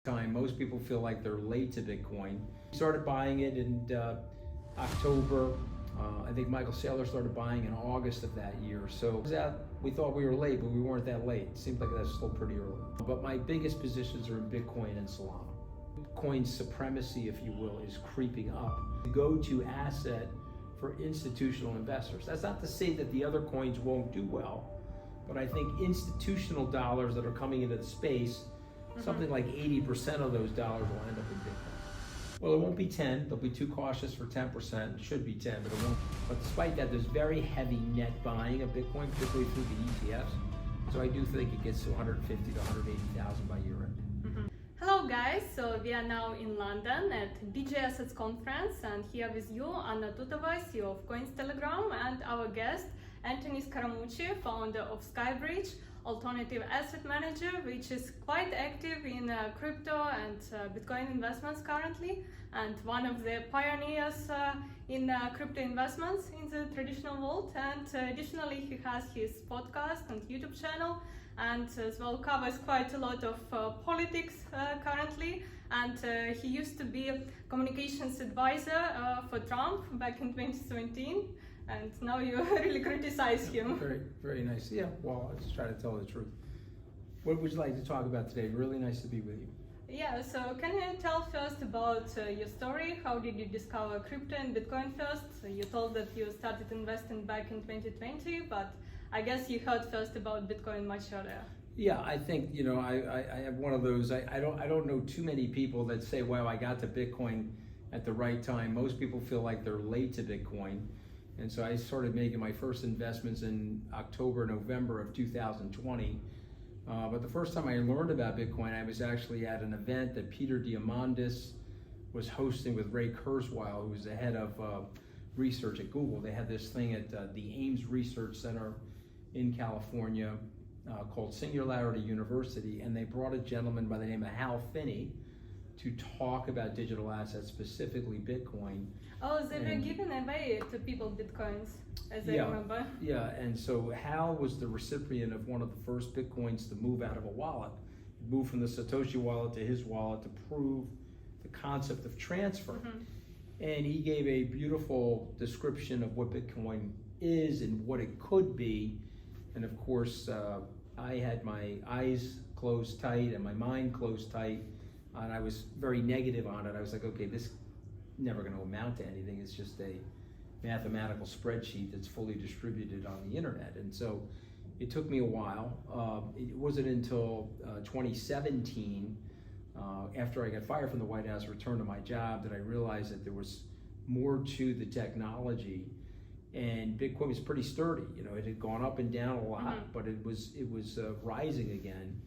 Time. Most people feel like they're late to Bitcoin. We started buying it in October. I think Michael Saylor started buying in August of that year. So we thought we were late, but we weren't that late. It seemed like that's still pretty early. But my biggest positions are in Bitcoin and Solana. Bitcoin's supremacy, if you will, is creeping up. The go-to asset for institutional investors. That's not to say that the other coins won't do well, but I think institutional dollars that are coming into the space, something like 80% of those dollars will end up in Bitcoin. Well, it won't be 10. They'll be too cautious for 10%. It should be 10, but it won't. But despite that, there's very heavy net buying of Bitcoin, particularly through the ETFs. So I do think it gets to 150 to 180,000 by year end. Hello guys, so we are now in London at BG Assets Conference, and here with you Anna Tutova, CEO of Coinstelegram, and our guest Anthony Scaramucci, founder of SkyBridge, alternative asset manager, which is quite active in crypto and Bitcoin investments currently, and one of the pioneers in crypto investments in the traditional world. And additionally, he has his podcast and YouTube channel, and as well covers quite a lot of politics currently. And he used to be a communications advisor for Trump back in 2017. And now you really criticize him. Very, very nice. Yeah, well, I just try to tell the truth. What would you like to talk about today? Really nice to be with you. Yeah, so can you tell first about your story? How did you discover crypto and Bitcoin first? You told that you started investing back in 2020, but I guess you heard first about Bitcoin much earlier. Yeah, I think, you know, I have one of those, I don't know too many people that say, wow, I got to Bitcoin at the right time. Most people feel like they're late to Bitcoin. And so I started making my first investments in October, November of 2020. But the first time I learned about Bitcoin, I was actually at an event that Peter Diamandis was hosting with Ray Kurzweil, who was the head of research at Google. They had this thing at the Ames Research Center in California called Singularity University, and they brought a gentleman by the name of Hal Finney to talk about digital assets, specifically Bitcoin. Oh, they were giving away to people Bitcoins, as I remember. Yeah, and so Hal was the recipient of one of the first Bitcoins to move out of a wallet. It moved from the Satoshi wallet to his wallet to prove the concept of transfer. And he gave a beautiful description of what Bitcoin is and what it could be. And of course, I had my eyes closed tight and my mind closed tight, and I was very negative on it. I was like, okay, this never going to amount to anything. It's just a mathematical spreadsheet that's fully distributed on the internet. And so it took me a while. It wasn't until 2017, after I got fired from the White House, returned to my job, that I realized that there was more to the technology. And Bitcoin was pretty sturdy. You know, it had gone up and down a lot, but it was rising again.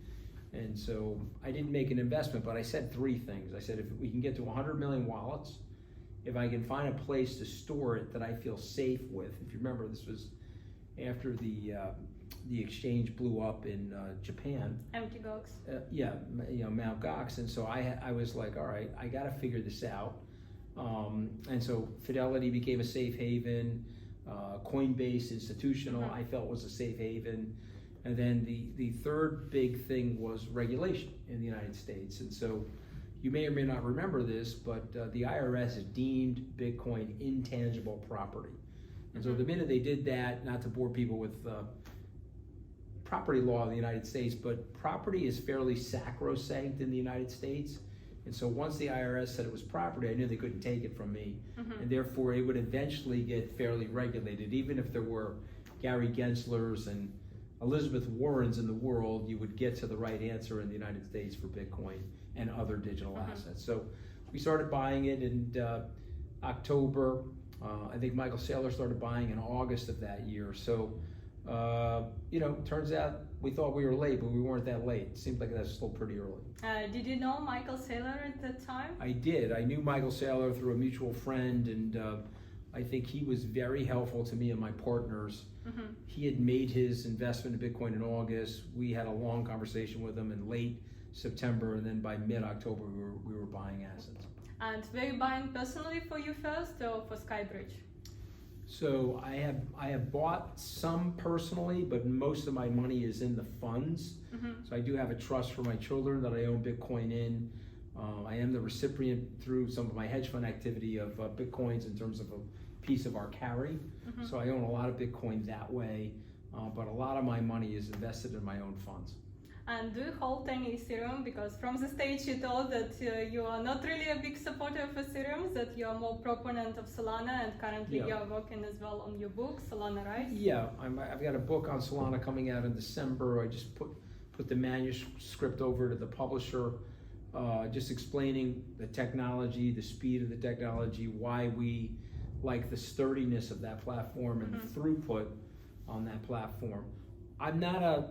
And so I didn't make an investment, but I said three things. I said, if we can get to 100 million wallets, if I can find a place to store it that I feel safe with. If you remember, this was after the exchange blew up in Japan. Mt. Gox. Yeah, you know, Mt. Gox. And so I was like, all right, I got to figure this out. And so Fidelity became a safe haven. Coinbase institutional, I felt, was a safe haven. And then the third big thing was regulation in the United States. And so you may or may not remember this, but the IRS has deemed Bitcoin intangible property. And so the minute they did that, not to bore people with property law in the United States, but property is fairly sacrosanct in the United States. And so once the IRS said it was property, I knew they couldn't take it from me. And therefore it would eventually get fairly regulated. Even if there were Gary Genslers and Elizabeth Warrens in the world, you would get to the right answer in the United States for Bitcoin and other digital assets. So we started buying it in October. I think Michael Saylor started buying in August of that year. So, you know, turns out we thought we were late, but we weren't that late. It seemed like that's still pretty early. Did you know Michael Saylor at that time? I did. I knew Michael Saylor through a mutual friend, and I think he was very helpful to me and my partners. He had made his investment in Bitcoin in August. We had a long conversation with him in late September, and then by mid-October we were buying assets. And were you buying personally for you first or for SkyBridge? So I have bought some personally, but most of my money is in the funds. So I do have a trust for my children that I own Bitcoin in. I am the recipient through some of my hedge fund activity of Bitcoins in terms of a piece of our carry. So I own a lot of Bitcoin that way, but a lot of my money is invested in my own funds. And do you hold any Ethereum? Because from the stage you told that you are not really a big supporter of Ethereum, that you are more proponent of Solana, and currently you are working as well on your book, Solana Rise. Yeah, I've got a book on Solana coming out in December. I just put the manuscript over to the publisher, just explaining the technology, the speed of the technology, why we like the sturdiness of that platform and throughput on that platform. I'm not a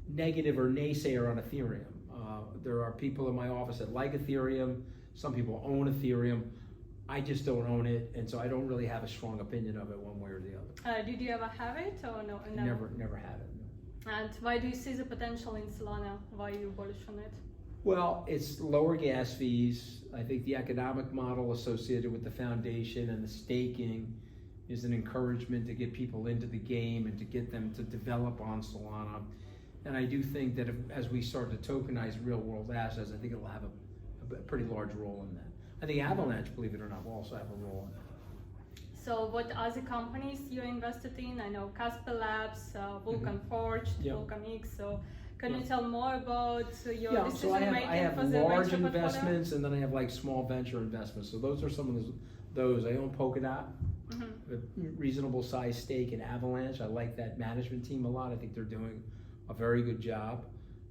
negative or naysayer on Ethereum. There are people in my office that like Ethereum. Some people own Ethereum. I just don't own it, and so I don't really have a strong opinion of it one way or the other. Did you ever have it or no? Never had it. No. And why do you see the potential in Solana? Why are you bullish on it? Well, it's lower gas fees. I think the economic model associated with the foundation and the staking is an encouragement to get people into the game and to get them to develop on Solana. And I do think that as we start to tokenize real world assets, I think it will have a pretty large role in that. I think Avalanche, believe it or not, will also have a role in that. So what other companies you're invested in? I know Casper Labs, Vulcan Forge, Vulcan X. So can you tell more about your decision making I have for the large venture investments, and then I have like small venture investments. So those are some of those. I own Polkadot, a reasonable size stake in Avalanche. I like that management team a lot. I think they're doing a very good job.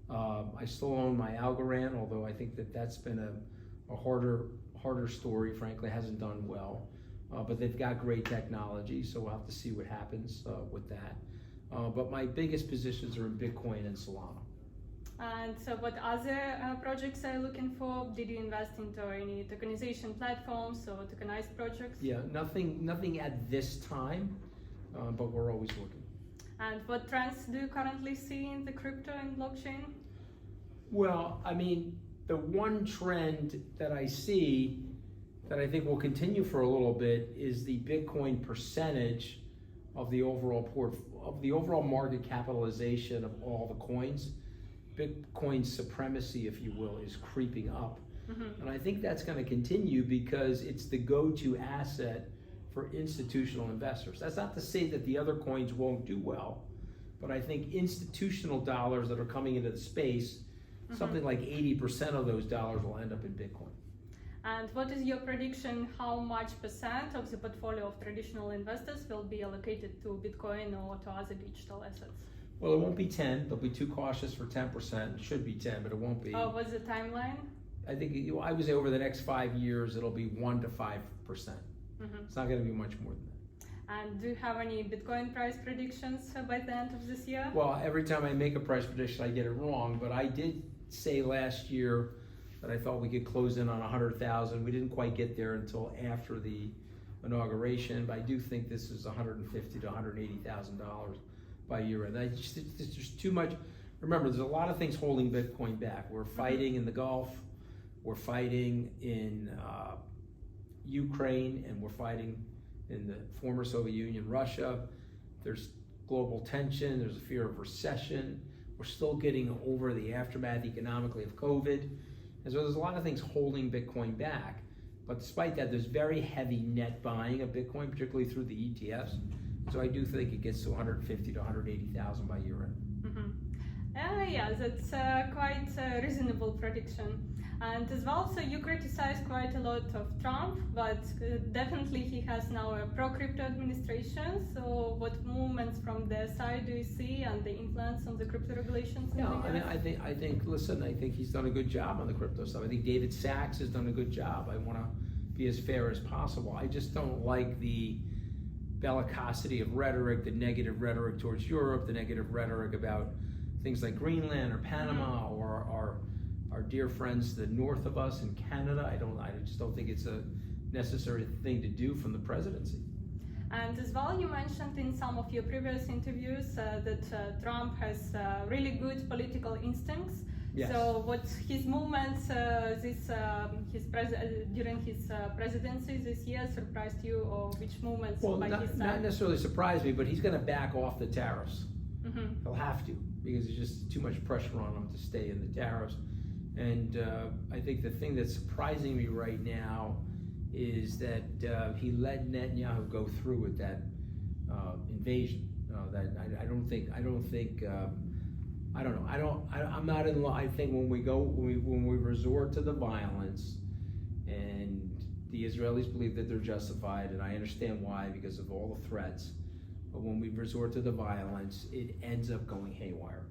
I still own my Algorand, although I think that's been a harder story, frankly, hasn't done well. But they've got great technology, so we'll have to see what happens with that. But my biggest positions are in Bitcoin and Solana. And so what other projects are you looking for? Did you invest into any tokenization platforms or tokenized projects? Yeah, nothing at this time, but we're always looking. And what trends do you currently see in the crypto and blockchain? Well, I mean, the one trend that I see that I think will continue for a little bit is the Bitcoin percentage of the overall market capitalization of all the coins. Bitcoin's supremacy, if you will, is creeping up. And I think that's going to continue because it's the go-to asset for institutional investors. That's not to say that the other coins won't do well, but I think institutional dollars that are coming into the space, something like 80% of those dollars will end up in Bitcoin. And what is your prediction? How much percent of the portfolio of traditional investors will be allocated to Bitcoin or to other digital assets? Well, it won't be 10. They'll be too cautious for 10%. It should be 10, but it won't be. Oh, what's the timeline? I think I would say over the next 5 years, it'll be 1 to 5%. It's not going to be much more than that. And do you have any Bitcoin price predictions by the end of this year? Well, every time I make a price prediction, I get it wrong. But I did say last year that I thought we could close in on 100,000. We didn't quite get there until after the inauguration, but I do think this is $150,000 to $180,000 by year end. There's too much. Remember, there's a lot of things holding Bitcoin back. We're fighting in the Gulf. We're fighting in Ukraine, and we're fighting in the former Soviet Union, Russia. There's global tension. There's a fear of recession. We're still getting over the aftermath economically of COVID. And so there's a lot of things holding Bitcoin back. But despite that, there's very heavy net buying of Bitcoin, particularly through the ETFs. So I do think it gets to 150,000 to 180,000 by year end. Yeah, that's quite a reasonable prediction. And as well, so you criticize quite a lot of Trump, but definitely he has now a pro-crypto administration. So what movements from their side do you see and the influence on the crypto regulations? Yeah, I think he's done a good job on the crypto stuff. I think David Sachs has done a good job. I want to be as fair as possible. I just don't like the bellicosity of rhetoric, the negative rhetoric towards Europe, the negative rhetoric about things like Greenland or Panama or our dear friends to the north of us in Canada. I just don't think it's a necessary thing to do from the presidency. And as well, you mentioned in some of your previous interviews that Trump has really good political instincts. Yes. So what his movements during his presidency this year surprised you, or which movements by his side? Not necessarily surprised me, but he's going to back off the tariffs. He'll have to, because there's just too much pressure on him to stay in the tariffs. And I think the thing that's surprising me right now is that he let Netanyahu go through with that invasion. I'm not in law. I think when we resort to the violence, and the Israelis believe that they're justified, and I understand why because of all the threats. But when we resort to the violence, it ends up going haywire.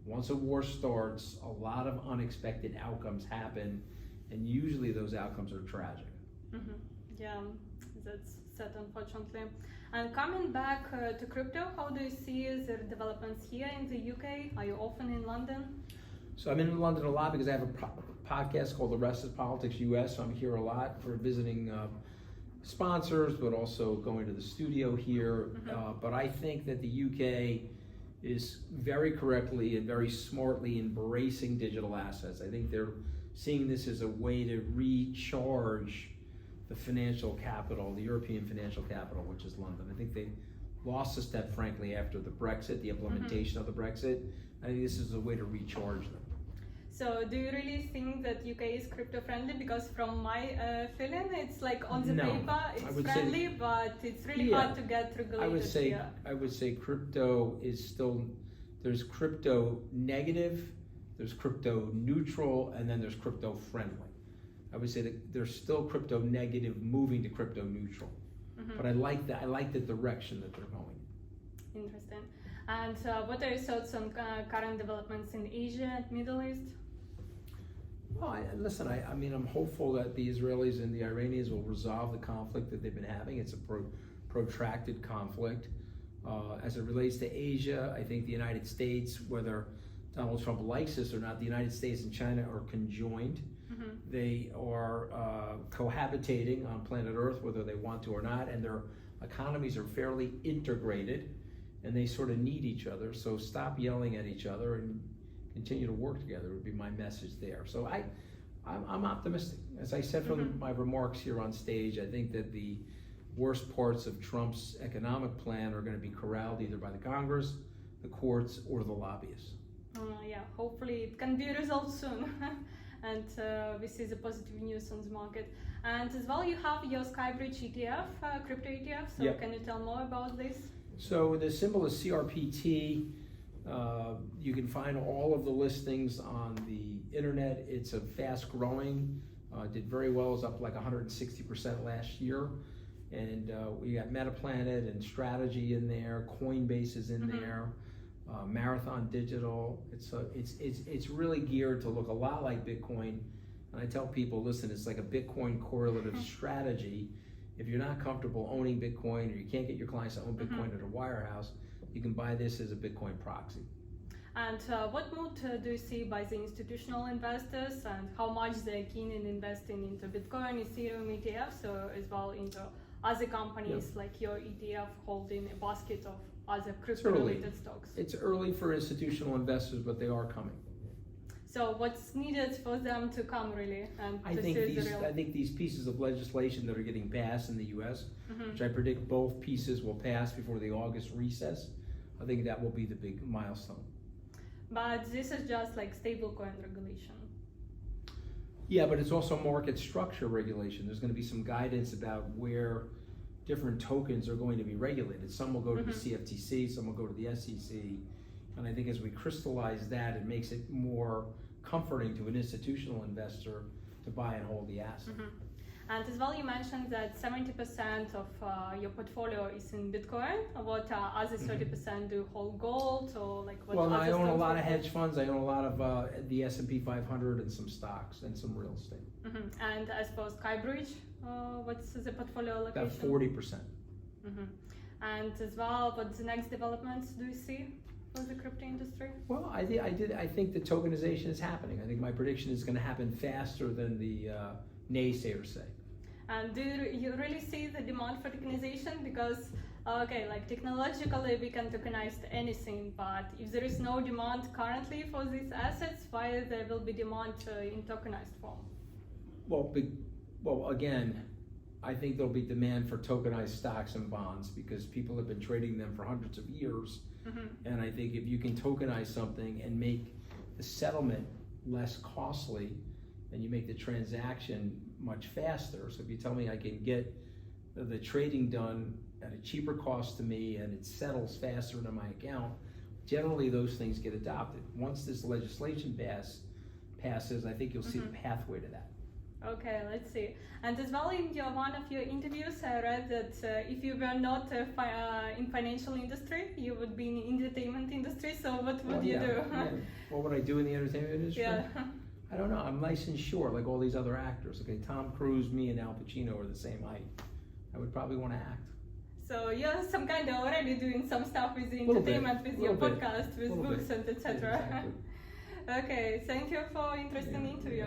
Once a war starts, a lot of unexpected outcomes happen, and usually those outcomes are tragic. Mm-hmm. Yeah, that's sad, unfortunately. And coming back to crypto, how do you see the developments here in the UK? Are you often in London? So I'm in London a lot because I have a podcast called The Rest is Politics US. So I'm here a lot for visiting sponsors, but also going to the studio here. Mm-hmm. But I think that the UK is very correctly and very smartly embracing digital assets. I think they're seeing this as a way to recharge the financial capital, the European financial capital, which is London. I think they lost a step, frankly, after the Brexit, the implementation of the Brexit. I think this is a way to recharge them. So do you really think that UK is crypto friendly? Because from my feeling, it's like on the paper, it's friendly, but it's really hard to get regulated here. I would say crypto is still, there's crypto negative, there's crypto neutral, and then there's crypto friendly. I would say that there's still crypto negative moving to crypto neutral. Mm-hmm. But I like the direction that they're going. Interesting. And what are your thoughts on current developments in Asia and Middle East? Well, I'm hopeful that the Israelis and the Iranians will resolve the conflict that they've been having. It's a protracted conflict. As it relates to Asia, I think the United States, whether Donald Trump likes this or not, the United States and China are conjoined. Mm-hmm. They are cohabitating on planet Earth, whether they want to or not, and their economies are fairly integrated, and they sort of need each other. So stop yelling at each other and continue to work together would be my message there. So I'm optimistic. As I said from my remarks here on stage, I think that the worst parts of Trump's economic plan are going to be corralled either by the Congress, the courts, or the lobbyists. Yeah, hopefully it can be resolved soon. And we see the positive news on the market. And as well, you have your SkyBridge ETF, crypto ETF. So Can you tell more about this? So the symbol is CRPT. You can find all of the listings on the internet. It's a fast growing, did very well, it was up like 160% last year. And we got Metaplanet and Strategy in there, Coinbase is in there, Marathon Digital. It's really geared to look a lot like Bitcoin. And I tell people, listen, it's like a Bitcoin correlative strategy. If you're not comfortable owning Bitcoin, or you can't get your clients to own Bitcoin at a wirehouse, you can buy this as a Bitcoin proxy. And what mood do you see by the institutional investors, and how much they're keen in investing into Bitcoin, Ethereum ETFs, or as well into other companies like your ETF holding a basket of other crypto-related stocks? It's early for institutional investors, but they are coming. So what's needed for them to come really? And I think these pieces of legislation that are getting passed in the U.S., which I predict both pieces will pass before the August recess, I think that will be the big milestone. But this is just like stablecoin regulation. Yeah, but it's also market structure regulation. There's going to be some guidance about where different tokens are going to be regulated. Some will go to the CFTC, some will go to the SEC. And I think as we crystallize that, it makes it more comforting to an institutional investor to buy and hold the asset. And as well, you mentioned that 70% of your portfolio is in Bitcoin. What other 30% do hold gold, or like what? Well, I own a lot of hedge funds. I own a lot of the S&P 500 and some stocks and some real estate. And as for SkyBridge, what's the portfolio allocation? About 40%. And as well, what the next developments do you see for the crypto industry? Well, I think the tokenization is happening. I think my prediction is going to happen faster than the naysayers say. And do you really see the demand for tokenization? Because, like technologically we can tokenize anything, but if there is no demand currently for these assets, why there will be demand in tokenized form? Well, again, I think there'll be demand for tokenized stocks and bonds because people have been trading them for hundreds of years. And I think if you can tokenize something and make the settlement less costly, and you make the transaction much faster. So if you tell me I can get the trading done at a cheaper cost to me and it settles faster into my account, generally those things get adopted. Once this legislation passes, I think you'll see the pathway to that. Okay, let's see. And as well, in one of your interviews, I read that if you were not in financial industry, you would be in the entertainment industry. So what would you do? Yeah. What would I do in the entertainment industry? Yeah. I don't know. I'm nice and short, like all these other actors. Okay, Tom Cruise, me, and Al Pacino are the same height. I would probably want to act. So you're some kind of already doing some stuff with the entertainment, with your podcast, with books and etc. Exactly. Okay, thank you for interesting interview.